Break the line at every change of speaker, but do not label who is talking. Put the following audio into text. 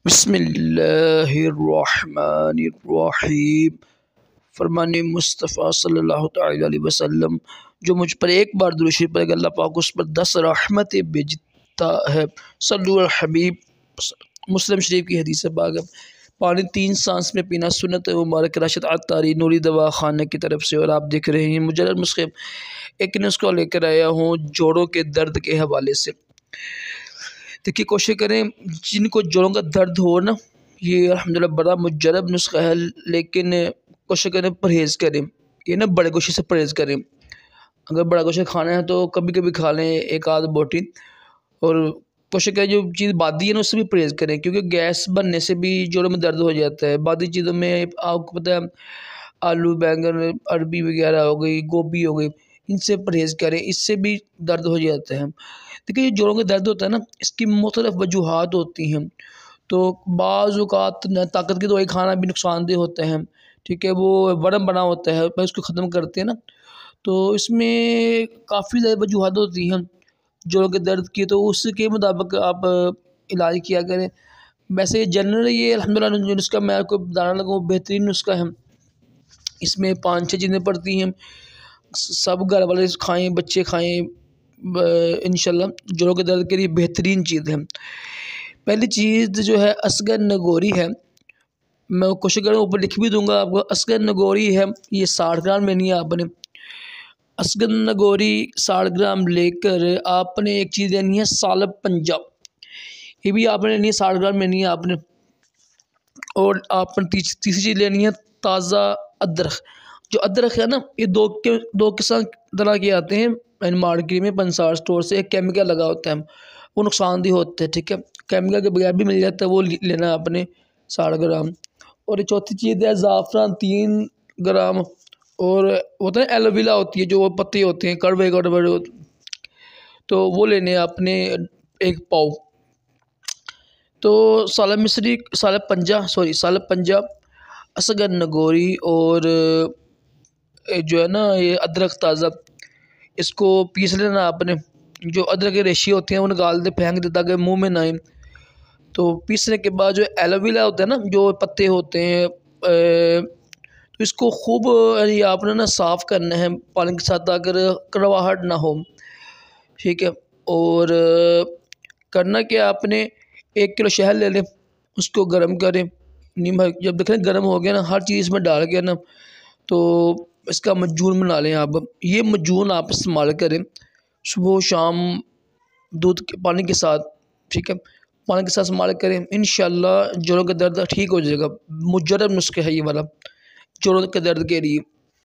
बिस्मिल्लाहिर्रहमानिर्रहीम। फरमाने मुस्तफ़ा सल्लल्लाहु तआला अलैहि वसल्लम, जो मुझ पर एक बार दुरूद शरीफ पढ़ेगा अल्लाह पाक उस पर 10 रहमतें भेजता है। सल्लु अल हबीब। मुस्लिम शरीफ की हदीस पाक है। पानी 3 सांस में पीना सुन्नत मुबारक राशिद अत्तारी नूरी दवा खाने की तरफ से। और आप देख रहे हैं मुजर्रद नुस्खे। एक नुस्खा लेकर आया हूँ जोड़ों के दर्द के हवाले से। देखिए, कोशिश करें जिनको जोड़ों का दर्द हो ना, ये अल्हम्दुलिल्लाह बड़ा मुजर्रब नुस्खा है, लेकिन कोशिश करें परहेज़ करें। ये ना बड़े गोश्त से परहेज़ करें। अगर बड़ा गोश्त खाना है तो कभी कभी खा लें एक आध बोटी। और कोशिश करें जो चीज़ बादी है ना उससे भी परहेज़ करें, क्योंकि गैस बनने से भी जोड़ों में दर्द हो जाता है। बादी चीज़ों में आपको पता है आलू बैंगन अरबी वगैरह हो गई, गोभी हो गई, इनसे परहेज़ करें, इससे भी दर्द हो जाता है। देखिए, ये जोड़ों का दर्द होता है ना, इसकी मुख्तलिफ़ वजूहात होती हैं। तो बाज़ औक़ात न ताकत की दवाई खाना भी नुकसानदेह होता है, ठीक है। वो वरम बना होता है, पर उसको ख़त्म करते हैं ना, तो इसमें काफ़ी ज़्यादा वजूहात होती हैं जोड़ों के दर्द की, तो उसके मुताबिक आप इलाज किया करें। वैसे जनरल ये अल्हम्दुलिल्लाह जो नुस्खा मैं आपको बताने लगा वो बेहतरीन नुस्खा है। इसमें 5-6 चीज़ें पड़ती हैं, सब घर वाले खाएँ, बच्चे खाएँ, इंशाल्लाह जोड़ों के दर्द के लिए बेहतरीन चीज़ है। पहली चीज़ जो है असगर नगोरी है। मैं कोशिश करूँ ऊपर लिख भी दूंगा आपको। असगर नगोरी है, ये 60 ग्राम लेनी है आपने। असगर नगोरी 60 ग्राम लेकर आपने एक चीज़ लेनी है सालब पंजाब, ये भी आपने लेनी है 60 ग्राम लेनी है आपने। और आपने तीसरी चीज़ लेनी है ताज़ा अदरक। जो अदरक है ना, ये दो किस्म तरह के आते हैं मार्केट में पंसार स्टोर से। एक केमिकल लगा होता है, वो नुकसानदेह होता है, ठीक है। केमिकल के बगैर भी मिल जाता है, वो लेना है आपने 60 ग्राम। और ये चौथी चीज़ है ज़ाफ़रान 3 ग्राम। और होता है एलोवेरा होती है, जो वो पत्ते होते हैं कड़वे कड़वे, तो वो लेने हैं आपने 1 पाव। तो सालब पंजा असगर नगोरी और जो है ना ये अदरक ताज़ा, इसको पीस लेना आपने। जो अदरक के रेशे होते हैं वो निकाल दे, फेंक दे ताकि मुंह में ना आए। तो पीसने के बाद जो एलोवेरा होता है ना, जो पत्ते होते हैं, तो इसको खूब यानी आपने ना साफ़ करना है पानी के साथ, अगर कड़वाहट ना हो, ठीक है। और करना क्या, आपने 1 किलो शहद ले लें, उसको गर्म करें। नमक जब देखें गर्म हो गया ना, हर चीज़ में डाल के ना, तो इसका मजून बना लें आप। ये मजून आप इस्तेमाल करें सुबह शाम दूध के पानी के साथ, ठीक है। पानी के साथ इस्तेमाल करें, इंशाल्लाह जोड़ों का दर्द ठीक हो जाएगा। मुजर्रब नुस्खा है ये वाला जोड़ों के दर्द के लिए।